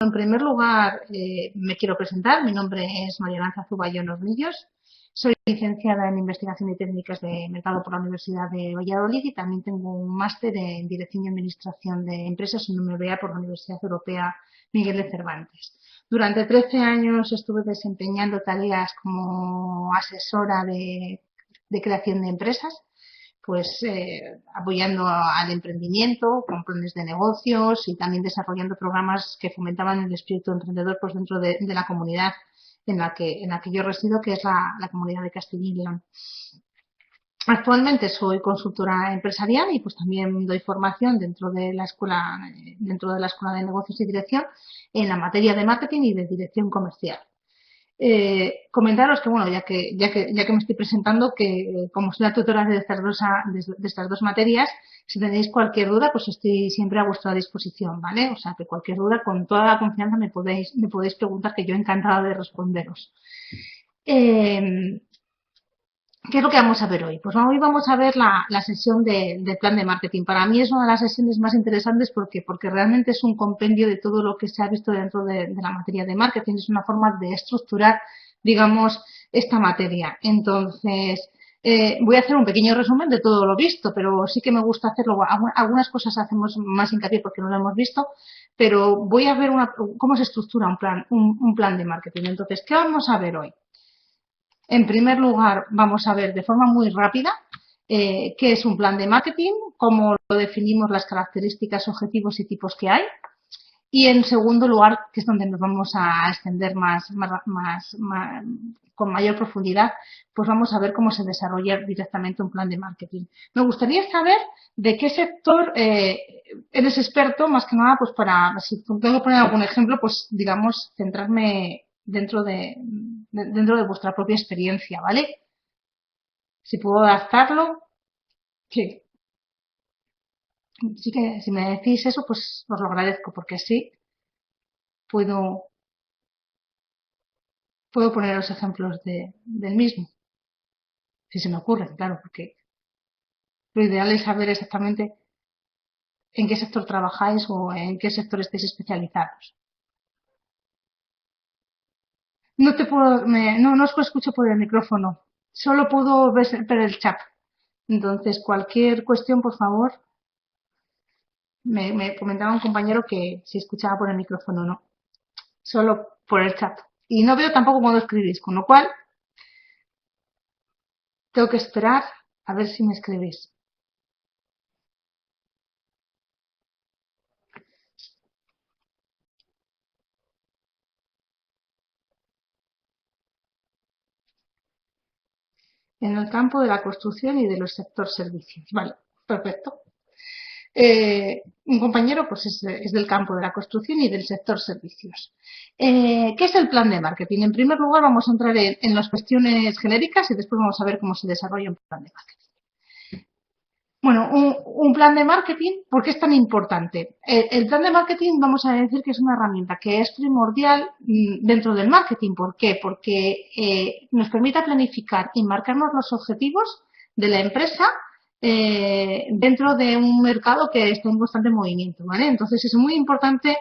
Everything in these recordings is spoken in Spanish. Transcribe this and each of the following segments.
En primer lugar, me quiero presentar. Mi nombre es María Lanza Zuballón Hornillos. Soy licenciada en Investigación y Técnicas de Mercado por la Universidad de Valladolid y también tengo un máster en Dirección y Administración de Empresas en un MBA por la Universidad Europea Miguel de Cervantes. Durante 13 años estuve desempeñando tareas como asesora de creación de empresas, pues apoyando al emprendimiento con planes de negocios y también desarrollando programas que fomentaban el espíritu emprendedor pues dentro de la comunidad en la que yo resido, que es la comunidad de Castilla y León. Actualmente soy consultora empresarial y pues también doy formación dentro de la escuela de negocios y dirección en la materia de marketing y de dirección comercial. Comentaros que, bueno, ya que me estoy presentando, que como soy la tutora de estas dos materias, si tenéis cualquier duda, pues estoy siempre a vuestra disposición, ¿vale? O sea, que cualquier duda, con toda la confianza, me podéis preguntar, que yo encantada de responderos. ¿Qué es lo que vamos a ver hoy? Pues hoy vamos a ver la sesión del plan de marketing. Para mí es una de las sesiones más interesantes porque realmente es un compendio de todo lo que se ha visto dentro de la materia de marketing. Es una forma de estructurar, digamos, esta materia. Entonces, voy a hacer un pequeño resumen de todo lo visto, pero sí que me gusta hacerlo. Algunas cosas hacemos más hincapié porque no lo hemos visto, pero voy a ver cómo se estructura un plan de marketing. Entonces, ¿qué vamos a ver hoy? En primer lugar, vamos a ver de forma muy rápida qué es un plan de marketing, cómo lo definimos, las características, objetivos y tipos que hay. Y en segundo lugar, que es donde nos vamos a extender con mayor profundidad, pues vamos a ver cómo se desarrolla directamente un plan de marketing. Me gustaría saber de qué sector eres experto, más que nada, pues si tengo que poner algún ejemplo, pues digamos, centrarme dentro de vuestra propia experiencia, ¿vale? Si puedo adaptarlo, sí. Sí que si me decís eso, pues os lo agradezco, porque así puedo, puedo poner los ejemplos del mismo, si se me ocurre, claro, porque lo ideal es saber exactamente en qué sector trabajáis o en qué sector estáis especializados. No os escucho por el micrófono, solo puedo ver el chat. Entonces, cualquier cuestión, por favor, me comentaba un compañero que si escuchaba por el micrófono o no, solo por el chat. Y no veo tampoco cuando escribís, con lo cual tengo que esperar a ver si me escribís. En el campo de la construcción y de los sector servicios. Vale, perfecto. Un compañero pues es del campo de la construcción y del sector servicios. ¿Qué es el plan de marketing? En primer lugar vamos a entrar en las cuestiones genéricas y después vamos a ver cómo se desarrolla un plan de marketing. Bueno, un plan de marketing, ¿por qué es tan importante? El plan de marketing vamos a decir que es una herramienta que es primordial dentro del marketing. ¿Por qué? Porque nos permite planificar y marcarnos los objetivos de la empresa dentro de un mercado que está en constante movimiento, ¿vale? Entonces es muy importante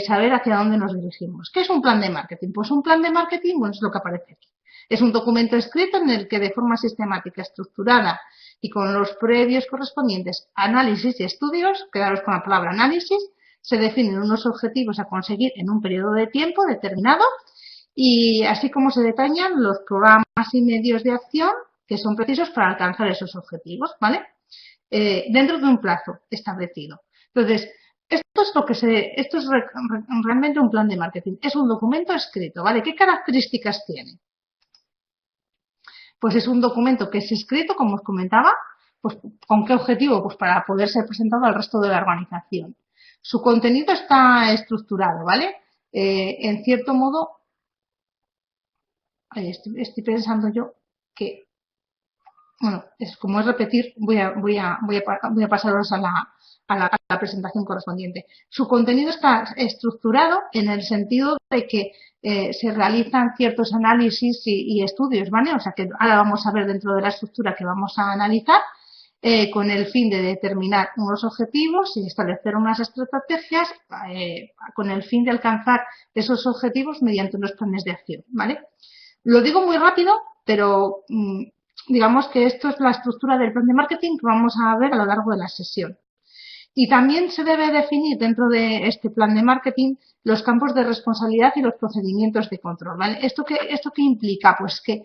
saber hacia dónde nos dirigimos. ¿Qué es un plan de marketing? Pues un plan de marketing, bueno, es lo que aparece aquí. Es un documento escrito en el que de forma sistemática, estructurada y con los previos correspondientes análisis y estudios, quedaros con la palabra análisis, se definen unos objetivos a conseguir en un periodo de tiempo determinado y así como se detallan los programas y medios de acción que son precisos para alcanzar esos objetivos, ¿vale? Dentro de un plazo establecido. Entonces, esto es realmente un plan de marketing. Es un documento escrito, ¿vale? ¿Qué características tiene? Pues es un documento que es escrito, como os comentaba, pues ¿con qué objetivo? Pues para poder ser presentado al resto de la organización. Su contenido está estructurado, ¿vale? En cierto modo, estoy pensando yo que, bueno, como es repetir, voy a pasaros a la presentación correspondiente. Su contenido está estructurado en el sentido de que se realizan ciertos análisis y estudios, ¿vale? O sea que ahora vamos a ver dentro de la estructura que vamos a analizar con el fin de determinar unos objetivos y establecer unas estrategias con el fin de alcanzar esos objetivos mediante unos planes de acción, ¿vale? Lo digo muy rápido, pero digamos que esto es la estructura del plan de marketing que vamos a ver a lo largo de la sesión. Y también se debe definir dentro de este plan de marketing los campos de responsabilidad y los procedimientos de control, ¿vale? ¿Esto qué implica? Pues que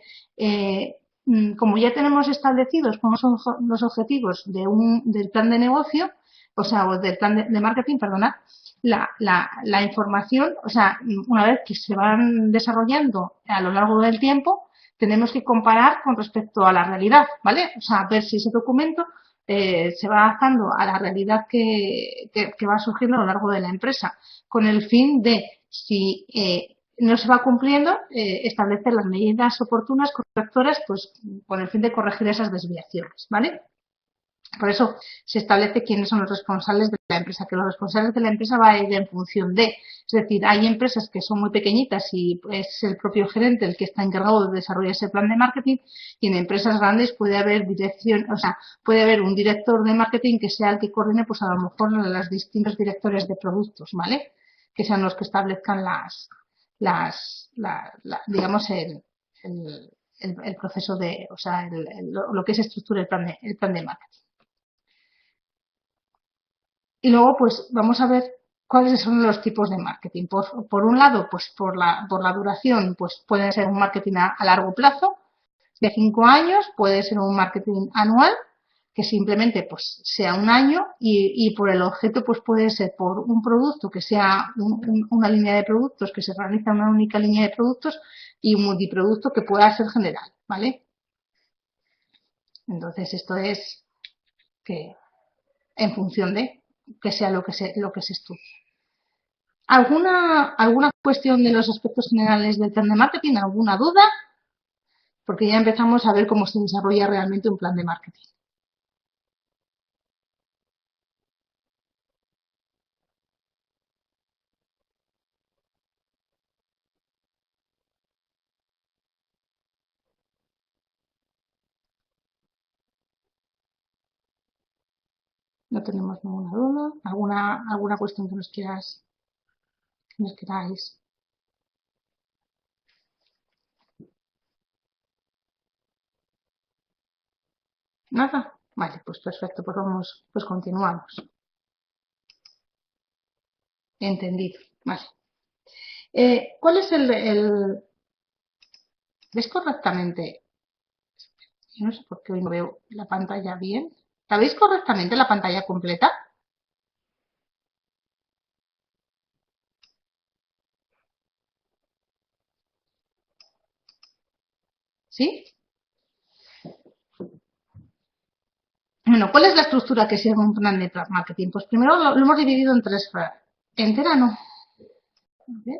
como ya tenemos establecidos cómo son los objetivos del plan de negocio, o sea, o del plan de marketing, perdona, la información, o sea, una vez que se van desarrollando a lo largo del tiempo, tenemos que comparar con respecto a la realidad, ¿vale? O sea, ver si ese documento se va adaptando a la realidad que va surgiendo a lo largo de la empresa, con el fin de, si no se va cumpliendo, establecer las medidas oportunas, correctoras, pues con el fin de corregir esas desviaciones, ¿vale? Por eso se establece quiénes son los responsables de la empresa, que los responsables de la empresa va a ir en función de, es decir, hay empresas que son muy pequeñitas y es el propio gerente el que está encargado de desarrollar ese plan de marketing, y en empresas grandes puede haber dirección, o sea, puede haber un director de marketing que sea el que coordine, pues a lo mejor los distintos directores de productos, ¿vale? Que sean los que establezcan digamos, el proceso de, o sea, lo que es estructura el plan de marketing. Y luego, pues, vamos a ver cuáles son los tipos de marketing. Por un lado, pues por la duración, pues puede ser un marketing a largo plazo, de 5 años, puede ser un marketing anual, que simplemente pues sea un año, y por el objeto pues puede ser por un producto que sea una línea de productos, que se realiza una única línea de productos, y un multiproducto que pueda ser general, ¿vale? Entonces esto es que en función de que sea lo que se estudie. ¿Alguna cuestión de los aspectos generales del plan de marketing? ¿Alguna duda? Porque ya empezamos a ver cómo se desarrolla realmente un plan de marketing. No tenemos ninguna duda. ¿Alguna cuestión que nos queráis? ¿Nada? Vale, pues perfecto, pues continuamos. Entendido, vale. ¿Cuál es ¿Ves correctamente? Yo no sé por qué hoy no veo la pantalla bien. ¿La veis correctamente la pantalla completa? ¿Sí? Bueno, ¿cuál es la estructura que sigue un plan de marketing? Pues primero lo hemos dividido en tres fases. Entera no. A ver.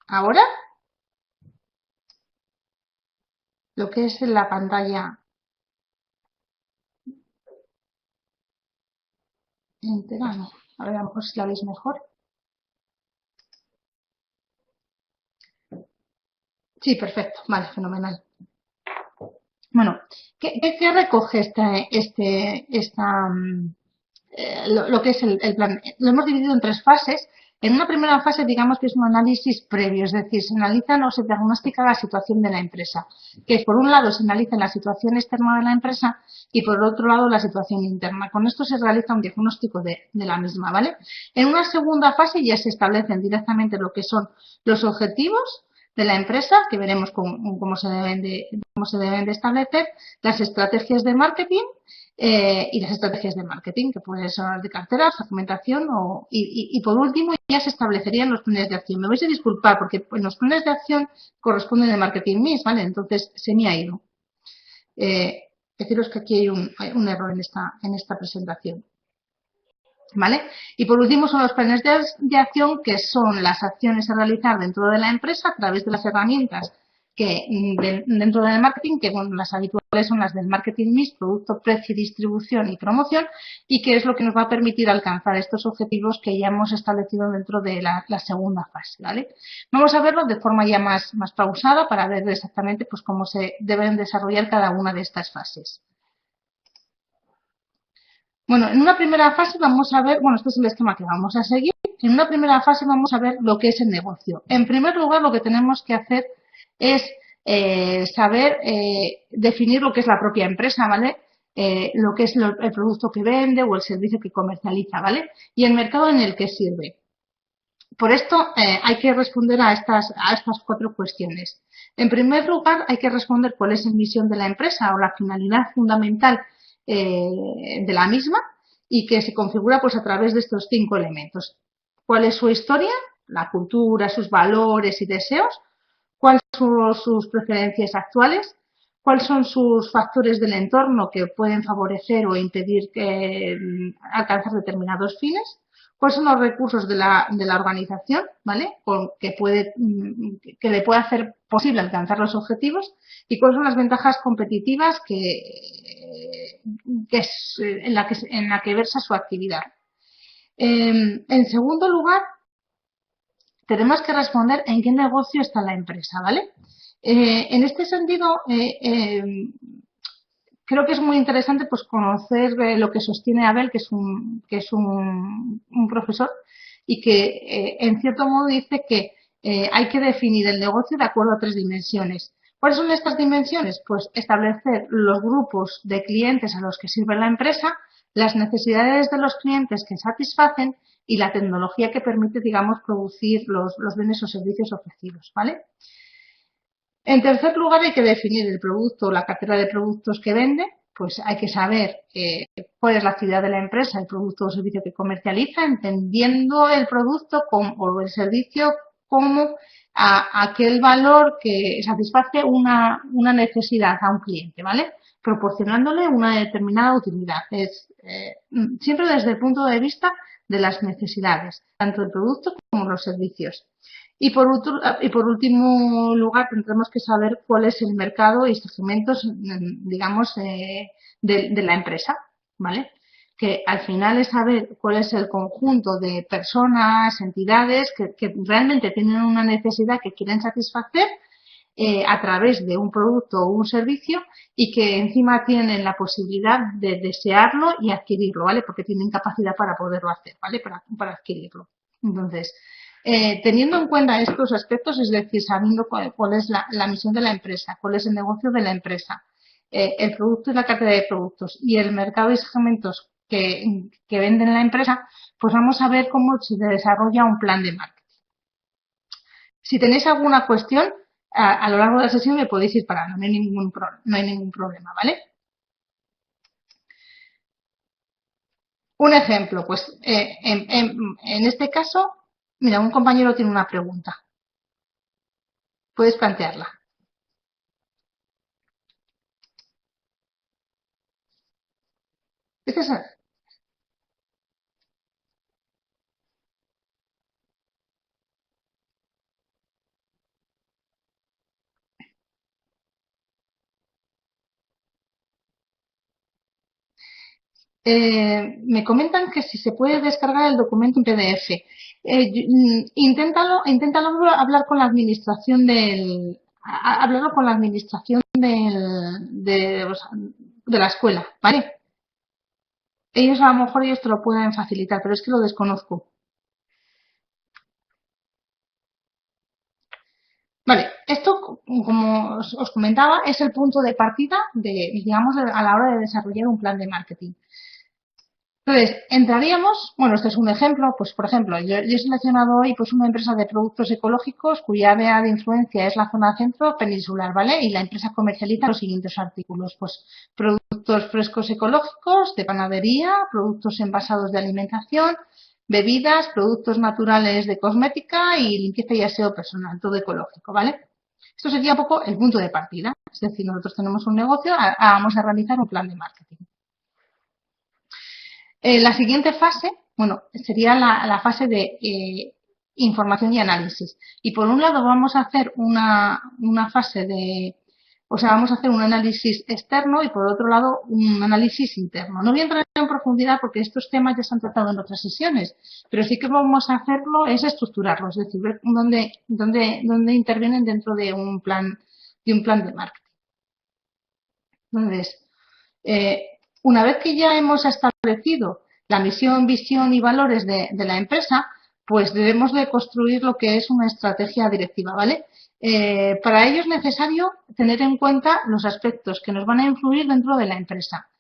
Ahora, lo que es la pantalla entera no. A ver, a lo mejor si la veis mejor. Sí, perfecto. Vale, fenomenal. Bueno, ¿qué recoge lo que es el plan? Lo hemos dividido en tres fases. En una primera fase, digamos que es un análisis previo, es decir, se analiza o se diagnostica la situación de la empresa, que por un lado se analiza la situación externa de la empresa y por otro lado la situación interna. Con esto se realiza un diagnóstico de la misma, ¿vale? En una segunda fase ya se establecen directamente lo que son los objetivos de la empresa, que veremos cómo se deben de establecer, las estrategias de marketing y las estrategias de marketing, que pueden ser de cartera, segmentación y por último ya se establecerían los planes de acción. Me vais a disculpar porque en los planes de acción corresponden al marketing mix, ¿vale? Entonces se me ha ido. Deciros que aquí hay un error en esta presentación. ¿Vale? Y por último son los planes de acción, que son las acciones a realizar dentro de la empresa a través de las herramientas que dentro del marketing, que bueno, las habituales son las del marketing mix, producto, precio, distribución y promoción, y que es lo que nos va a permitir alcanzar estos objetivos que ya hemos establecido dentro de la segunda fase, ¿vale? Vamos a verlo de forma ya más pausada para ver exactamente pues, cómo se deben desarrollar cada una de estas fases. Bueno, en una primera fase vamos a ver, bueno, este es el esquema que vamos a seguir. En una primera fase vamos a ver lo que es el negocio. En primer lugar, lo que tenemos que hacer es saber definir lo que es la propia empresa, ¿vale? Lo que es el producto que vende o el servicio que comercializa, ¿vale? Y el mercado en el que sirve. Por esto hay que responder a estas 4 cuestiones. En primer lugar, hay que responder cuál es la misión de la empresa o la finalidad fundamental de la misma y que se configura pues a través de estos 5 elementos. ¿Cuál es su historia? La cultura, sus valores y deseos. ¿Cuáles son sus preferencias actuales? ¿Cuáles son sus factores del entorno que pueden favorecer o impedir alcanzar determinados fines? ¿Cuáles son los recursos de la organización, ¿vale? Que le puede hacer posible alcanzar los objetivos? ¿Y cuáles son las ventajas competitivas en la que versa su actividad? En segundo lugar, tenemos que responder en qué negocio está la empresa, ¿vale? En este sentido, creo que es muy interesante pues conocer lo que sostiene Abel, que es un profesor, y que en cierto modo dice que hay que definir el negocio de acuerdo a 3 dimensiones. ¿Cuáles son estas dimensiones? Pues establecer los grupos de clientes a los que sirve la empresa, las necesidades de los clientes que satisfacen y la tecnología que permite, digamos, producir los bienes o servicios ofrecidos, ¿vale? En tercer lugar, hay que definir el producto, la cartera de productos que vende, pues hay que saber cuál es la actividad de la empresa, el producto o servicio que comercializa, entendiendo el producto o el servicio como aquel valor que satisface una necesidad a un cliente, ¿vale? Proporcionándole una determinada utilidad. Es siempre desde el punto de vista de las necesidades, tanto del producto como los servicios. Y por último lugar, tendremos que saber cuál es el mercado y segmentos, digamos, de la empresa, ¿vale? Que al final es saber cuál es el conjunto de personas, entidades que realmente tienen una necesidad que quieren satisfacer a través de un producto o un servicio y que encima tienen la posibilidad de desearlo y adquirirlo, ¿vale? Porque tienen capacidad para poderlo hacer, ¿vale? Para adquirirlo. Entonces, teniendo en cuenta estos aspectos, es decir, sabiendo cuál es la misión de la empresa, cuál es el negocio de la empresa, el producto y la cartera de productos y el mercado y segmentos que venden la empresa, pues vamos a ver cómo se desarrolla un plan de marketing. Si tenéis alguna cuestión, a lo largo de la sesión me podéis ir parando, no hay ningún problema, ¿vale? Un ejemplo, pues en este caso, mira, un compañero tiene una pregunta. Puedes plantearla. Me comentan que si se puede descargar el documento en PDF. Inténtalo hablar con la administración hablarlo con la administración de la escuela, ¿vale? Ellos a lo mejor te lo pueden facilitar, pero es que lo desconozco. Vale, esto, como os comentaba, es el punto de partida digamos, a la hora de desarrollar un plan de marketing. Entonces, entraríamos, bueno, este es un ejemplo, pues por ejemplo, yo he seleccionado hoy pues una empresa de productos ecológicos cuya área de influencia es la zona centro peninsular, ¿vale? Y la empresa comercializa los siguientes artículos, pues productos frescos ecológicos, de panadería, productos envasados de alimentación, bebidas, productos naturales de cosmética y limpieza y aseo personal, todo ecológico, ¿vale? Esto sería un poco el punto de partida, es decir, nosotros tenemos un negocio, vamos a realizar un plan de marketing. La siguiente fase, bueno, sería la fase de información y análisis. Y por un lado vamos a hacer una fase o sea, vamos a hacer un análisis externo y por otro lado un análisis interno. No voy a entrar en profundidad porque estos temas ya se han tratado en otras sesiones, pero sí que vamos a hacerlo es estructurarlo, es decir, ver dónde intervienen dentro de un plan de marketing. Entonces, una vez que ya hemos establecido la misión, visión y valores de la empresa, pues debemos de construir lo que es una estrategia directiva, ¿vale? Para ello es necesario tener en cuenta los aspectos que nos van a influir dentro de la empresa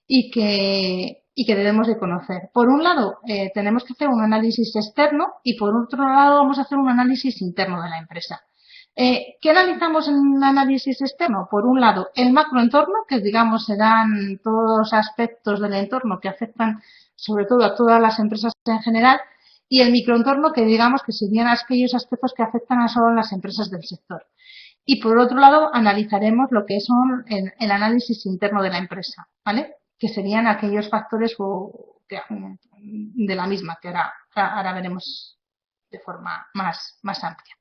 y que debemos de conocer. Por un lado, tenemos que hacer un análisis externo y por otro lado vamos a hacer un análisis interno de la empresa. ¿Qué analizamos en un análisis externo? Por un lado, el macroentorno, que digamos serán todos los aspectos del entorno que afectan sobre todo a todas las empresas en general, y el microentorno, que digamos que serían aquellos aspectos que afectan a solo las empresas del sector. Y por otro lado, analizaremos lo que son el análisis interno de la empresa, ¿vale? Que serían aquellos factores de la misma, que ahora veremos de forma más amplia.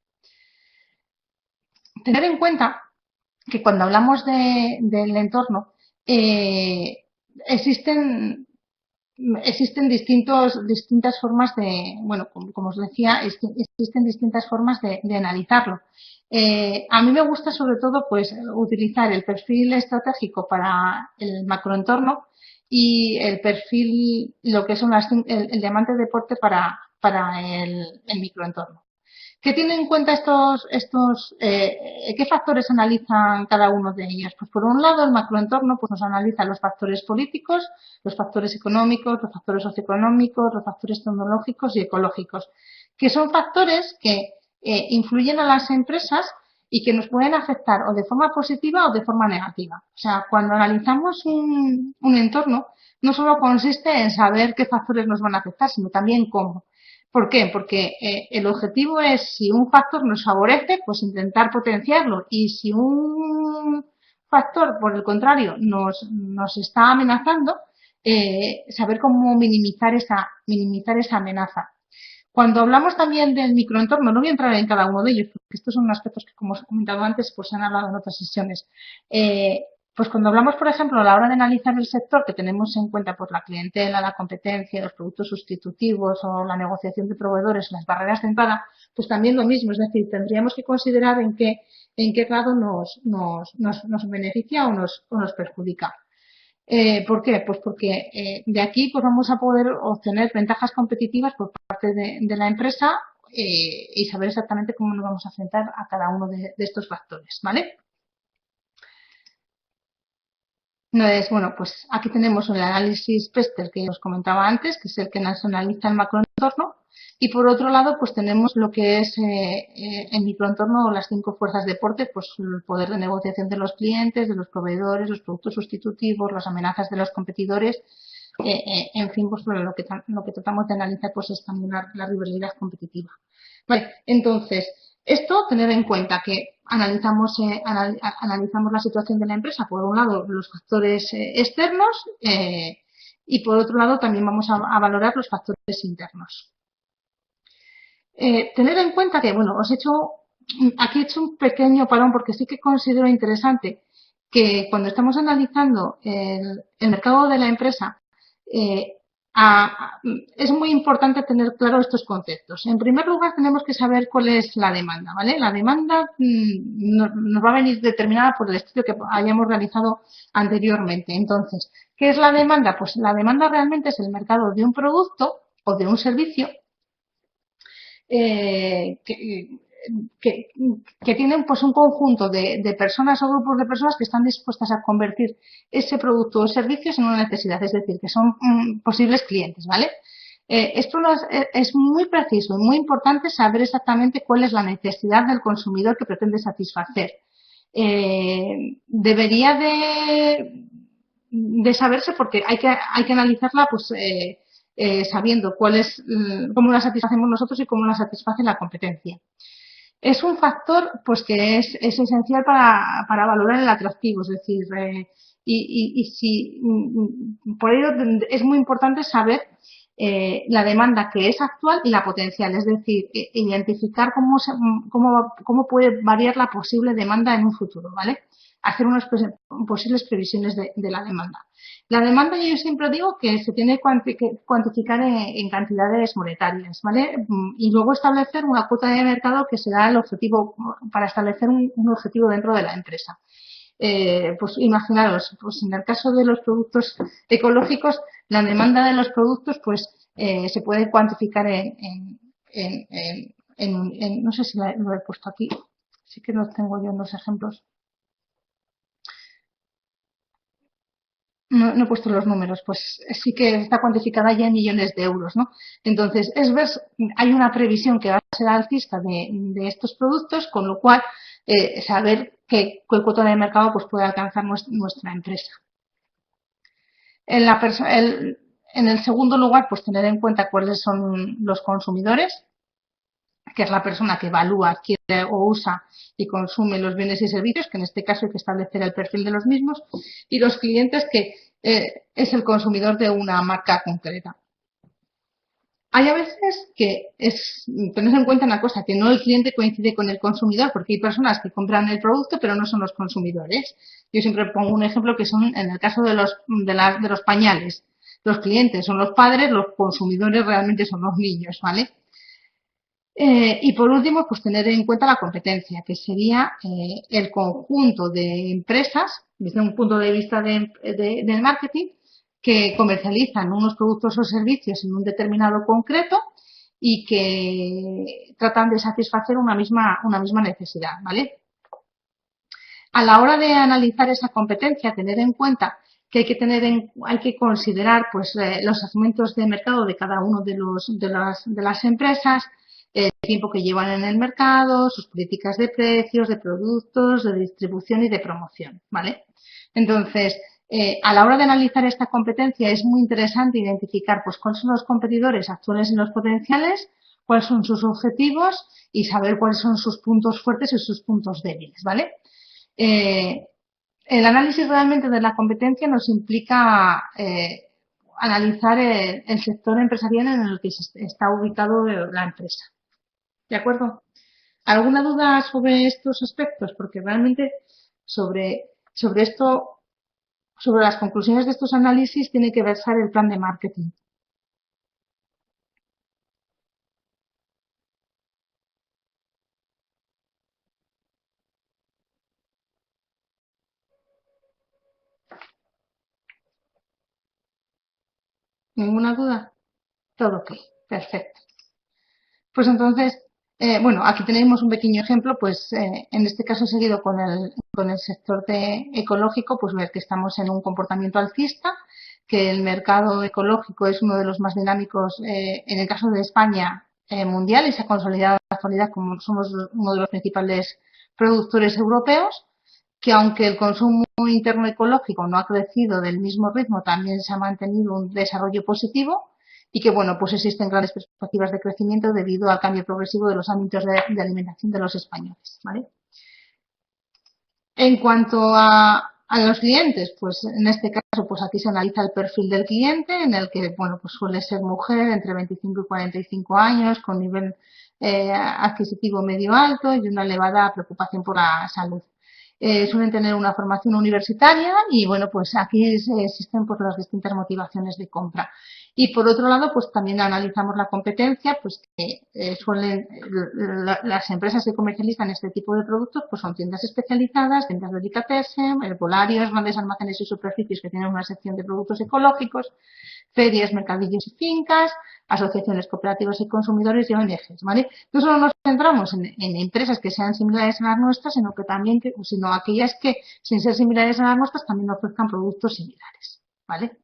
Tener en cuenta que cuando hablamos del entorno, existen distintas formas bueno, como os decía, existen distintas formas de analizarlo. A mí me gusta sobre todo pues utilizar el perfil estratégico para el macroentorno y el perfil, lo que son el diamante de porte para el microentorno. ¿Qué tienen en cuenta qué factores analizan cada uno de ellos? Pues por un lado el macroentorno pues nos analiza los factores políticos, los factores económicos, los factores socioeconómicos, los factores tecnológicos y ecológicos, que son factores que influyen a las empresas y que nos pueden afectar o de forma positiva o de forma negativa. O sea, cuando analizamos un entorno, no solo consiste en saber qué factores nos van a afectar, sino también cómo. ¿Por qué? Porque el objetivo es, si un factor nos favorece, pues intentar potenciarlo. Y si un factor, por el contrario, nos está amenazando, saber cómo minimizar esa amenaza. Cuando hablamos también del microentorno, no voy a entrar en cada uno de ellos, porque estos son aspectos que, como os he comentado antes, pues se han hablado en otras sesiones. Pues cuando hablamos, por ejemplo, a la hora de analizar el sector, que tenemos en cuenta pues la clientela, la competencia, los productos sustitutivos o la negociación de proveedores, las barreras de entrada, pues también lo mismo, es decir, tendríamos que considerar en qué grado nos beneficia o nos perjudica. ¿Por qué? Pues porque de aquí pues vamos a poder obtener ventajas competitivas por parte de la empresa y saber exactamente cómo nos vamos a enfrentar a cada uno de estos factores, ¿vale? Bueno, pues aquí tenemos el análisis PESTEL que os comentaba antes, que es el que nos analiza el macroentorno, y por otro lado, pues tenemos lo que es el microentorno o las 5 fuerzas de porte, pues el poder de negociación de los clientes, de los proveedores, los productos sustitutivos, las amenazas de los competidores, en fin, pues lo que tratamos de analizar pues es también la rivalidad competitiva. Vale, entonces, esto, tener en cuenta que analizamos la situación de la empresa, por un lado los factores externos y por otro lado también vamos a valorar los factores internos. Tener en cuenta que, bueno, aquí he hecho un pequeño parón porque sí que considero interesante que cuando estamos analizando el mercado de la empresa, es muy importante tener claro estos conceptos. En primer lugar, tenemos que saber cuál es la demanda, ¿vale? La demanda nos va a venir determinada por el estudio que hayamos realizado anteriormente. Entonces, ¿qué es la demanda? Pues la demanda realmente es el mercado de un producto o de un servicio que tienen pues un conjunto de personas o grupos de personas que están dispuestas a convertir ese producto o servicios en una necesidad, es decir, que son posibles clientes, ¿vale? Esto es muy preciso y muy importante saber exactamente cuál es la necesidad del consumidor que pretende satisfacer. Debería de saberse porque hay que analizarla pues sabiendo cómo la satisfacemos nosotros y cómo la satisface la competencia. Es un factor pues que es esencial para valorar el atractivo, es decir, por ello es muy importante saber la demanda que es actual y la potencial, es decir, identificar cómo puede variar la posible demanda en un futuro, ¿vale? Hacer unas posibles previsiones de la demanda. La demanda yo siempre digo que se tiene que cuantificar en cantidades monetarias, ¿vale? Y luego establecer una cuota de mercado que será el objetivo para establecer un objetivo dentro de la empresa. Pues imaginaros, pues en el caso de los productos ecológicos, la demanda de los productos pues se puede cuantificar no sé si lo he puesto aquí, sí que los tengo yo en los ejemplos. No he puesto los números, pues sí que está cuantificada ya en millones de euros, ¿no? Entonces, hay una previsión que va a ser alcista de estos productos, con lo cual saber qué cuota de mercado pues puede alcanzar nuestra empresa. En el segundo lugar, pues tener en cuenta cuáles son los consumidores, que es la persona que evalúa, adquiere o usa y consume los bienes y servicios, que en este caso hay que establecer el perfil de los mismos, y los clientes, que es el consumidor de una marca concreta. Hay a veces que tener en cuenta una cosa, que no el cliente coincide con el consumidor, porque hay personas que compran el producto pero no son los consumidores. Yo siempre pongo un ejemplo que son, en el caso de los pañales, los clientes son los padres, los consumidores realmente son los niños, ¿vale? Y por último, pues tener en cuenta la competencia, que sería el conjunto de empresas, desde un punto de vista del marketing, que comercializan unos productos o servicios en un determinado concreto y que tratan de satisfacer una misma necesidad, ¿vale? A la hora de analizar esa competencia, tener en cuenta que hay que considerar pues los segmentos de mercado de cada uno de las empresas, el tiempo que llevan en el mercado, sus políticas de precios, de productos, de distribución y de promoción, ¿vale? Entonces, a la hora de analizar esta competencia es muy interesante identificar pues cuáles son los competidores actuales y los potenciales, cuáles son sus objetivos y saber cuáles son sus puntos fuertes y sus puntos débiles, ¿vale? El análisis realmente de la competencia nos implica analizar el sector empresarial en el que está ubicado la empresa. ¿De acuerdo? ¿Alguna duda sobre estos aspectos? Porque realmente sobre esto, sobre las conclusiones de estos análisis, tiene que versar el plan de marketing. ¿Ninguna duda? Todo ok. Perfecto. Pues entonces, bueno, aquí tenemos un pequeño ejemplo, pues en este caso seguido con el sector ecológico, pues ver que estamos en un comportamiento alcista, que el mercado ecológico es uno de los más dinámicos, en el caso de España, mundial, y se ha consolidado en la actualidad como somos uno de los principales productores europeos, que aunque el consumo interno ecológico no ha crecido del mismo ritmo, también se ha mantenido un desarrollo positivo, y que, bueno, pues existen grandes perspectivas de crecimiento debido al cambio progresivo de los ámbitos de alimentación de los españoles, ¿vale? En cuanto a los clientes, pues en este caso, pues aquí se analiza el perfil del cliente, en el que, bueno, pues suele ser mujer entre 25 y 45 años, con nivel adquisitivo medio alto y una elevada preocupación por la salud. Suelen tener una formación universitaria y, bueno, pues aquí existen pues las distintas motivaciones de compra. Y por otro lado, pues también analizamos la competencia, pues que las empresas que comercializan este tipo de productos pues son tiendas especializadas, tiendas de delicatessen, herbolarios, grandes almacenes y superficies que tienen una sección de productos ecológicos, ferias, mercadillos y fincas, asociaciones cooperativas y consumidores y ONGs, ¿vale? No solo nos centramos en empresas que sean similares a las nuestras, sino aquellas que, sin ser similares a las nuestras, también ofrezcan productos similares, ¿vale?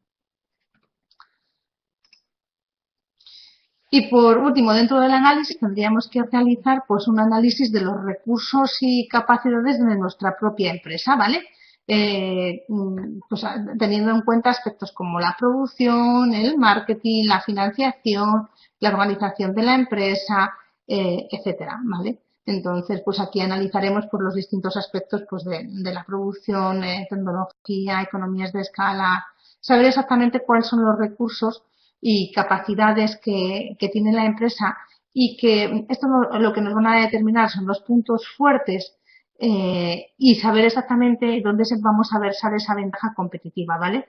Y por último, dentro del análisis tendríamos que realizar pues un análisis de los recursos y capacidades de nuestra propia empresa, ¿vale? Pues teniendo en cuenta aspectos como la producción, el marketing, la financiación, la organización de la empresa, etcétera, ¿vale? Entonces, pues aquí analizaremos pues, los distintos aspectos pues, de la producción, tecnología, economías de escala, saber exactamente cuáles son los recursos y capacidades que tiene la empresa y que esto lo que nos van a determinar son los puntos fuertes y saber exactamente dónde vamos a versar esa ventaja competitiva, ¿vale?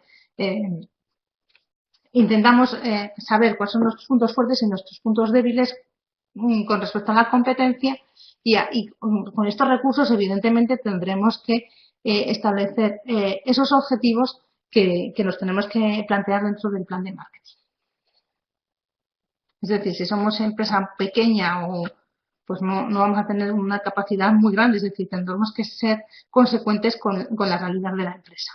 Intentamos saber cuáles son nuestros puntos fuertes y nuestros puntos débiles con respecto a la competencia y con estos recursos evidentemente tendremos que establecer esos objetivos que nos tenemos que plantear dentro del plan de marketing. Es decir, si somos empresa pequeña pues no vamos a tener una capacidad muy grande, es decir, tendremos que ser consecuentes con la realidad de la empresa.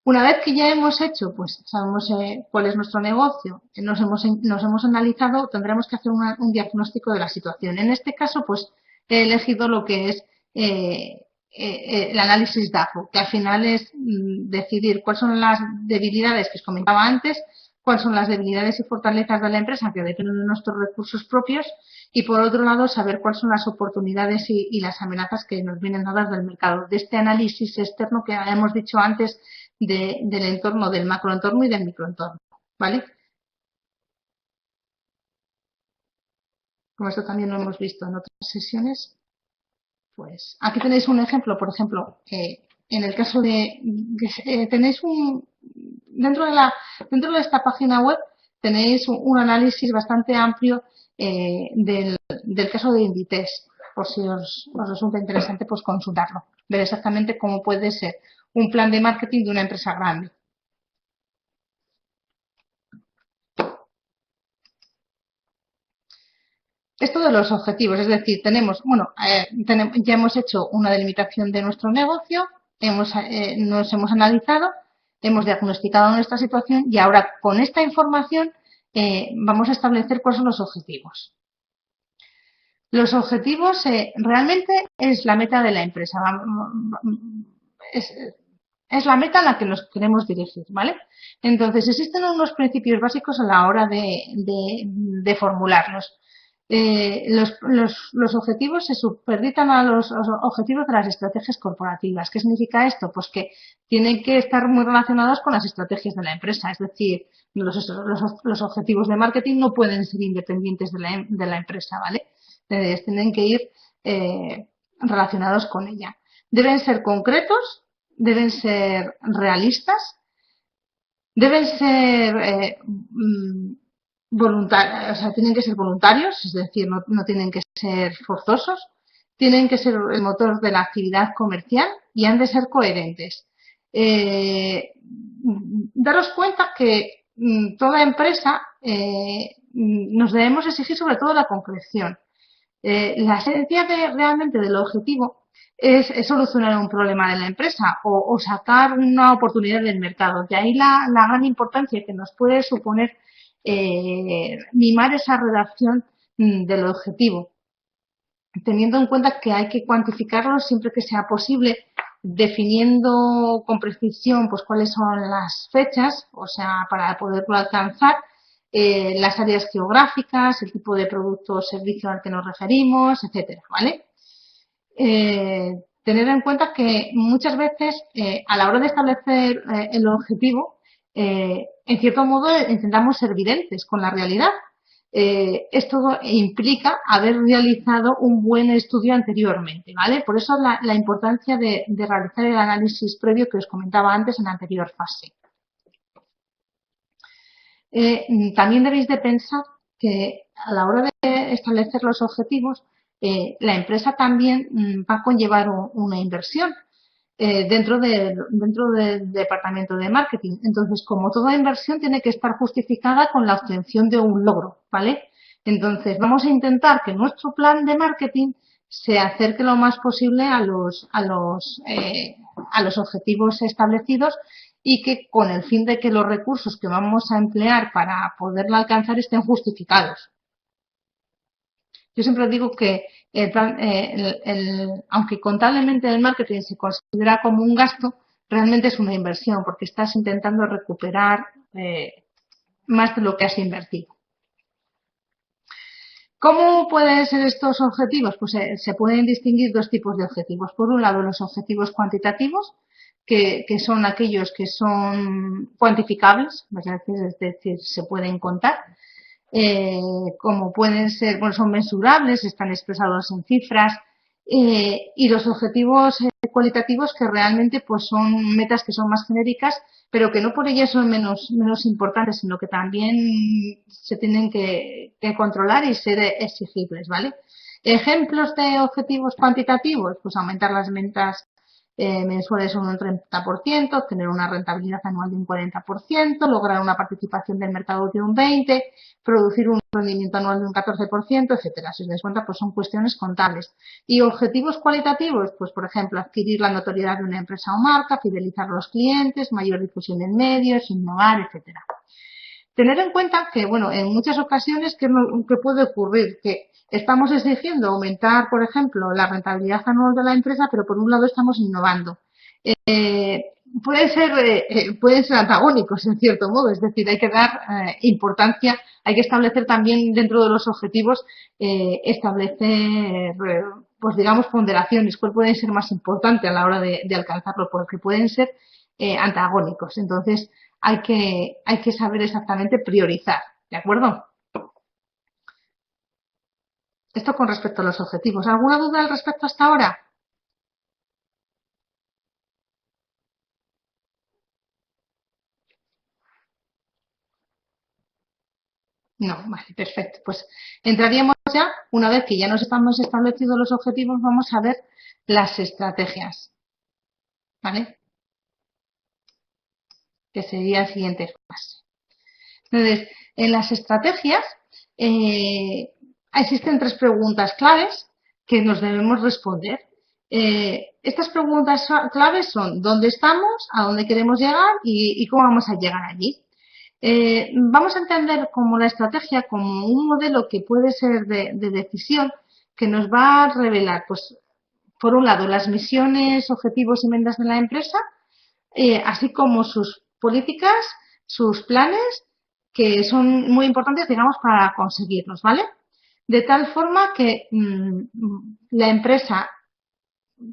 Una vez que ya hemos hecho, pues sabemos cuál es nuestro negocio, nos hemos analizado, tendremos que hacer un diagnóstico de la situación. En este caso, pues he elegido lo que es el análisis DAFO, que al final es decidir cuáles son las debilidades que os comentaba antes, cuáles son las debilidades y fortalezas de la empresa que dependen de nuestros recursos propios y, por otro lado, saber cuáles son las oportunidades y las amenazas que nos vienen dadas del mercado. De este análisis externo que hemos dicho antes del entorno, del macroentorno y del microentorno, ¿vale? Como esto también lo hemos visto en otras sesiones, pues aquí tenéis un ejemplo, por ejemplo, en el caso de tenéis dentro de esta página web tenéis un análisis bastante amplio del caso de Inditex, por si os resulta interesante pues consultarlo, ver exactamente cómo puede ser un plan de marketing de una empresa grande. Esto de los objetivos, es decir, ya hemos hecho una delimitación de nuestro negocio, nos hemos analizado, hemos diagnosticado nuestra situación y ahora con esta información vamos a establecer cuáles son los objetivos. Los objetivos realmente es la meta de la empresa, es la meta a la que nos queremos dirigir, ¿vale? Entonces, existen unos principios básicos a la hora de formularlos. Los objetivos se superditan a los objetivos de las estrategias corporativas. ¿Qué significa esto? Pues que tienen que estar muy relacionados con las estrategias de la empresa. Es decir, los objetivos de marketing no pueden ser independientes de la empresa, ¿vale? Tienen que ir relacionados con ella. Deben ser concretos, deben ser realistas, deben ser voluntarios, o sea, tienen que ser voluntarios, es decir, no tienen que ser forzosos, tienen que ser el motor de la actividad comercial y han de ser coherentes. Daros cuenta que toda empresa nos debemos exigir sobre todo la concreción. La esencia realmente del objetivo es solucionar un problema de la empresa o sacar una oportunidad del mercado. De ahí la gran importancia que nos puede suponer mimar esa redacción del objetivo, teniendo en cuenta que hay que cuantificarlo siempre que sea posible, definiendo con precisión pues cuáles son las fechas, o sea, para poderlo alcanzar, las áreas geográficas, el tipo de producto o servicio al que nos referimos, etcétera, ¿vale? Tener en cuenta que muchas veces a la hora de establecer el objetivo, en cierto modo intentamos ser videntes con la realidad. Esto implica haber realizado un buen estudio anteriormente, ¿vale? Por eso la importancia de realizar el análisis previo que os comentaba antes en la anterior fase. También debéis de pensar que a la hora de establecer los objetivos, la empresa también va a conllevar una inversión dentro del departamento de marketing. Entonces, como toda inversión, tiene que estar justificada con la obtención de un logro, ¿vale? Entonces, vamos a intentar que nuestro plan de marketing se acerque lo más posible a los objetivos establecidos y que con el fin de que los recursos que vamos a emplear para poderla alcanzar estén justificados. Yo siempre digo que aunque contablemente el marketing se considera como un gasto, realmente es una inversión porque estás intentando recuperar más de lo que has invertido. ¿Cómo pueden ser estos objetivos? Pues se pueden distinguir dos tipos de objetivos. Por un lado, los objetivos cuantitativos, que son aquellos que son cuantificables, es decir, se pueden contar, como pueden ser, bueno, son mensurables, están expresados en cifras, y los objetivos cualitativos que realmente pues son metas que son más genéricas, pero que no por ellas son menos importantes, sino que también se tienen que controlar y ser exigibles, ¿vale? Ejemplos de objetivos cuantitativos, pues aumentar las ventas mensuales un 30%, tener una rentabilidad anual de un 40%, lograr una participación del mercado de un 20%, producir un rendimiento anual de un 14%, etcétera. Si os dais cuenta, pues son cuestiones contables. Y objetivos cualitativos, pues por ejemplo, adquirir la notoriedad de una empresa o marca, fidelizar a los clientes, mayor difusión en medios, innovar, etcétera. Tener en cuenta que, bueno, en muchas ocasiones, ¿qué puede ocurrir? Que estamos exigiendo aumentar, por ejemplo, la rentabilidad anual de la empresa, pero por un lado estamos innovando. Pueden ser antagónicos en cierto modo, es decir, hay que dar importancia, hay que establecer también dentro de los objetivos, establecer, pues digamos, ponderaciones, cuál puede ser más importante a la hora de alcanzarlo, porque pueden ser antagónicos. Entonces, hay que saber exactamente priorizar, ¿de acuerdo? Esto con respecto a los objetivos. ¿Alguna duda al respecto hasta ahora? No, vale, perfecto. Pues entraríamos ya, una vez que ya nos estamos establecidos los objetivos, vamos a ver las estrategias, ¿vale? Que sería el siguiente fase. Entonces, en las estrategias existen 3 preguntas claves que nos debemos responder. Estas preguntas claves son ¿dónde estamos? ¿A dónde queremos llegar? Y cómo vamos a llegar allí. Vamos a entender como la estrategia como un modelo que puede ser de decisión que nos va a revelar, pues, por un lado, las misiones, objetivos y metas de la empresa, así como sus políticas, sus planes, que son muy importantes, digamos, para conseguirlos, ¿vale? De tal forma que la empresa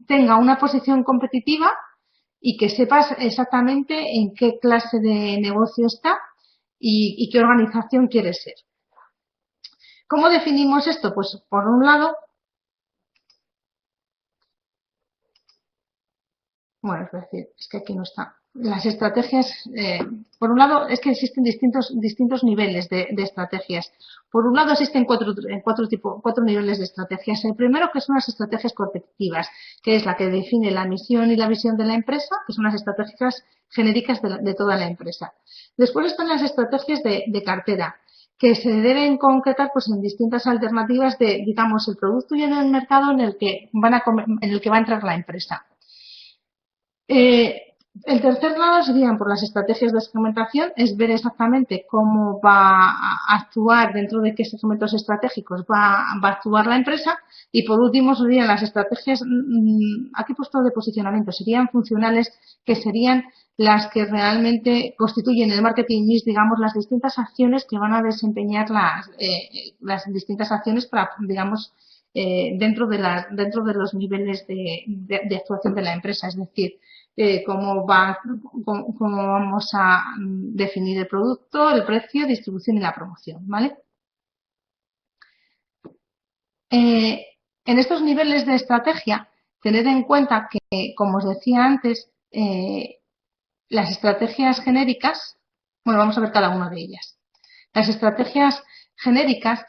tenga una posición competitiva y que sepas exactamente en qué clase de negocio está y qué organización quiere ser. ¿Cómo definimos esto? Pues por un lado, bueno, es decir, es que aquí no está. Las estrategias, por un lado, es que existen distintos niveles de estrategias. Por un lado, existen cuatro niveles de estrategias. El primero, que son las estrategias competitivas, que es la que define la misión y la visión de la empresa, que son las estrategias genéricas de toda la empresa. Después están las estrategias de cartera, que se deben concretar pues en distintas alternativas de, digamos, el producto y en el mercado en el que va a entrar la empresa. El tercer lado serían por las estrategias de segmentación, es ver exactamente cómo va a actuar, dentro de qué segmentos estratégicos va a actuar la empresa. Y por último serían las estrategias, aquí he puesto de posicionamiento, serían funcionales, que serían las que realmente constituyen el marketing mix, digamos, las distintas acciones que van a desempeñar las distintas acciones para, digamos, dentro de los niveles de actuación de la empresa, es decir, cómo vamos a definir el producto, el precio, distribución y la promoción, ¿vale? En estos niveles de estrategia, tened en cuenta que, como os decía antes, las estrategias genéricas, bueno, vamos a ver cada una de ellas. Las estrategias genéricas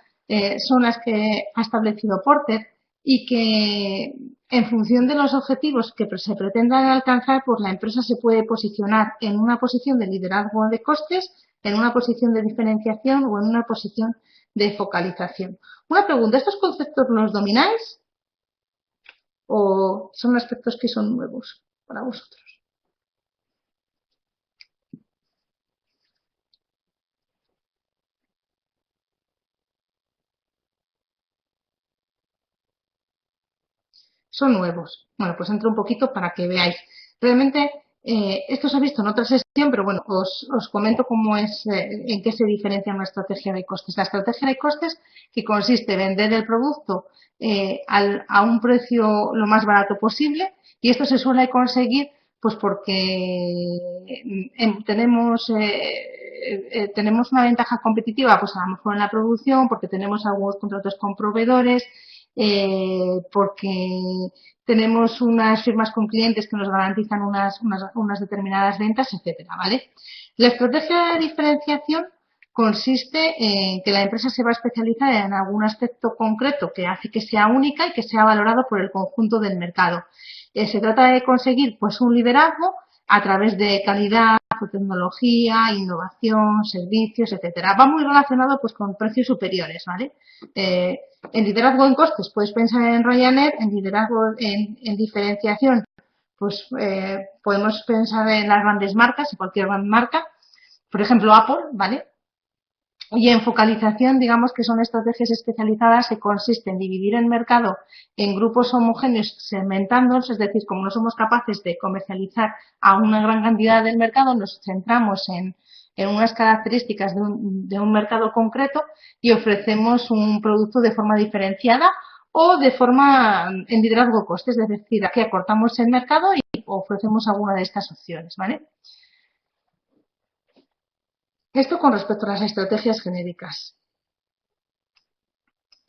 son las que ha establecido Porter y que, en función de los objetivos que se pretendan alcanzar, pues la empresa se puede posicionar en una posición de liderazgo de costes, en una posición de diferenciación o en una posición de focalización. Una pregunta, ¿estos conceptos los domináis o son aspectos que son nuevos para vosotros? Son nuevos. Bueno, pues entro un poquito para que veáis. Realmente, esto se ha visto en otra sesión, pero bueno, os comento cómo es, en qué se diferencia una estrategia de costes. La estrategia de costes, que consiste en vender el producto a un precio lo más barato posible, y esto se suele conseguir Pues porque tenemos una ventaja competitiva, pues a lo mejor en la producción, porque tenemos algunos contratos con proveedores, porque tenemos unas firmas con clientes que nos garantizan unas determinadas ventas, etcétera, ¿vale? La estrategia de diferenciación consiste en que la empresa se va a especializar en algún aspecto concreto que hace que sea única y que sea valorado por el conjunto del mercado. Se trata de conseguir pues un liderazgo a través de calidad, tecnología, innovación, servicios, etcétera. Va muy relacionado pues con precios superiores, ¿vale? En liderazgo en costes puedes pensar en Ryanair, en liderazgo en diferenciación pues podemos pensar en las grandes marcas, en cualquier gran marca, por ejemplo Apple, ¿vale? Y en focalización, digamos que son estrategias especializadas que consisten en dividir el mercado en grupos homogéneos segmentándolos, es decir, como no somos capaces de comercializar a una gran cantidad del mercado, nos centramos en unas características de un mercado concreto y ofrecemos un producto de forma diferenciada o de forma en liderazgo costes, es decir, aquí acortamos el mercado y ofrecemos alguna de estas opciones, ¿vale? Esto con respecto a las estrategias genéricas.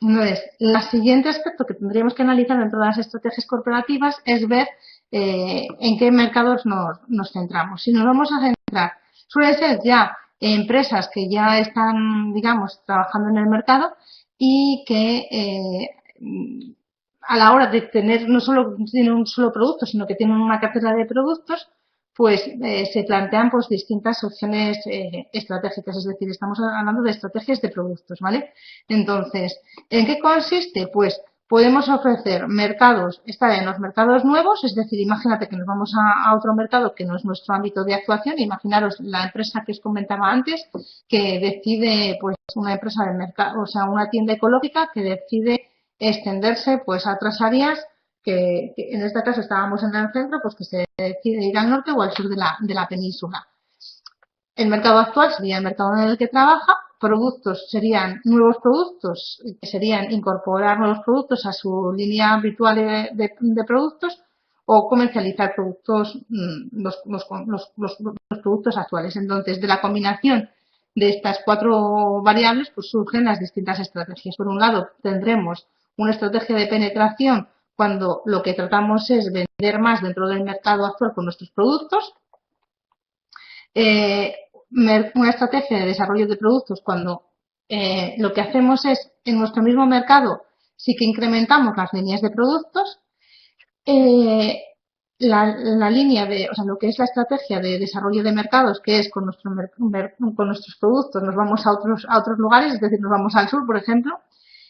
Entonces, el siguiente aspecto que tendríamos que analizar dentro de las estrategias corporativas es ver en qué mercados nos centramos. Si nos vamos a centrar, suele ser ya empresas que ya están, digamos, trabajando en el mercado y que a la hora de tener, no solo tienen un solo producto, sino que tienen una cartera de productos, pues se plantean pues distintas opciones estratégicas, es decir, estamos hablando de estrategias de productos, ¿vale? Entonces, ¿en qué consiste? Pues podemos ofrecer mercados, estar en los mercados nuevos, es decir, imagínate que nos vamos a otro mercado que no es nuestro ámbito de actuación, imaginaros la empresa que os comentaba antes, que decide, pues una empresa de mercado, o sea, una tienda ecológica que decide extenderse pues a otras áreas que en este caso estábamos en el centro, pues que se decide ir al norte o al sur de la península. El mercado actual sería el mercado en el que trabaja, productos serían nuevos productos, que serían incorporar nuevos productos a su línea habitual de productos o comercializar productos, los productos actuales. Entonces, de la combinación de estas cuatro variables, pues surgen las distintas estrategias. Por un lado, tendremos una estrategia de penetración cuando lo que tratamos es vender más dentro del mercado actual con nuestros productos. Una estrategia de desarrollo de productos cuando lo que hacemos es, en nuestro mismo mercado, sí que incrementamos las líneas de productos. La línea de, o sea, lo que es la estrategia de desarrollo de mercados, que es con nuestros productos, nos vamos a otros lugares, es decir, nos vamos al sur, por ejemplo,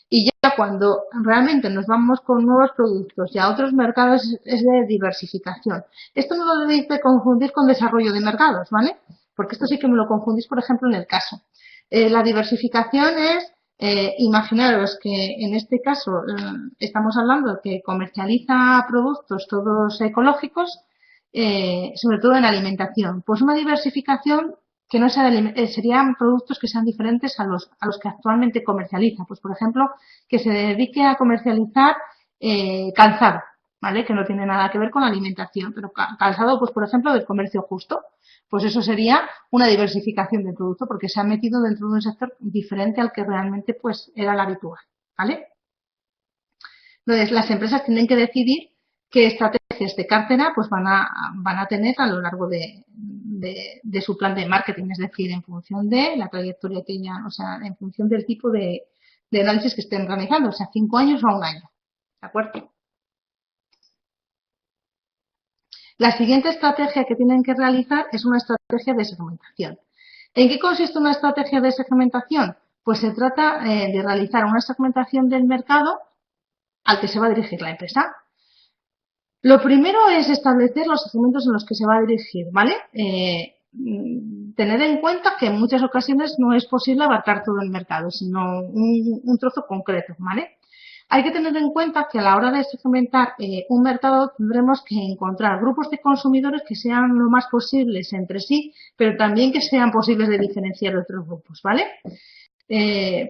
y ya cuando realmente nos vamos con nuevos productos y a otros mercados es de diversificación. Esto no lo debéis de confundir con desarrollo de mercados, ¿vale? Porque esto sí que me lo confundís, por ejemplo, en el caso. La diversificación es, imaginaros que en este caso estamos hablando de que comercializa productos todos ecológicos, sobre todo en alimentación. Pues una diversificación que no sea serían productos que sean diferentes a los que actualmente comercializa. Pues, por ejemplo, que se dedique a comercializar calzado, ¿vale? Que no tiene nada que ver con la alimentación, pero calzado, pues, por ejemplo, del comercio justo. Pues eso sería una diversificación del producto porque se ha metido dentro de un sector diferente al que realmente pues era el habitual, ¿vale? Entonces, las empresas tienen que decidir qué estrategias de cartera pues van a tener a lo largo de su plan de marketing, es decir, en función de la trayectoria que ya, o sea, en función del tipo de análisis que estén realizando, o sea, 5 años o a un año, ¿de acuerdo? La siguiente estrategia que tienen que realizar es una estrategia de segmentación. ¿En qué consiste una estrategia de segmentación? Pues se trata de realizar una segmentación del mercado al que se va a dirigir la empresa. Lo primero es establecer los segmentos en los que se va a dirigir, ¿vale? Tener en cuenta que en muchas ocasiones no es posible abarcar todo el mercado, sino un trozo concreto, ¿vale? Hay que tener en cuenta que a la hora de segmentar un mercado tendremos que encontrar grupos de consumidores que sean lo más posibles entre sí, pero también que sean posibles de diferenciar de otros grupos, ¿vale?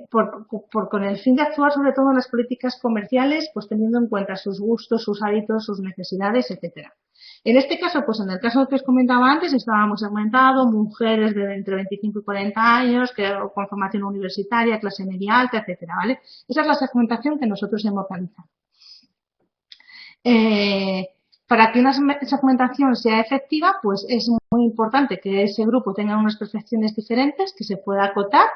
Con el fin de actuar sobre todo en las políticas comerciales, pues teniendo en cuenta sus gustos, sus hábitos, sus necesidades, etcétera. En este caso, pues en el caso que os comentaba antes, estábamos segmentado mujeres de entre 25 y 40 años, que con formación universitaria, clase media alta, etcétera, ¿vale? Esa es la segmentación que nosotros hemos realizado. Para que una segmentación sea efectiva, pues es muy importante que ese grupo tenga unas percepciones diferentes, que se pueda acotar,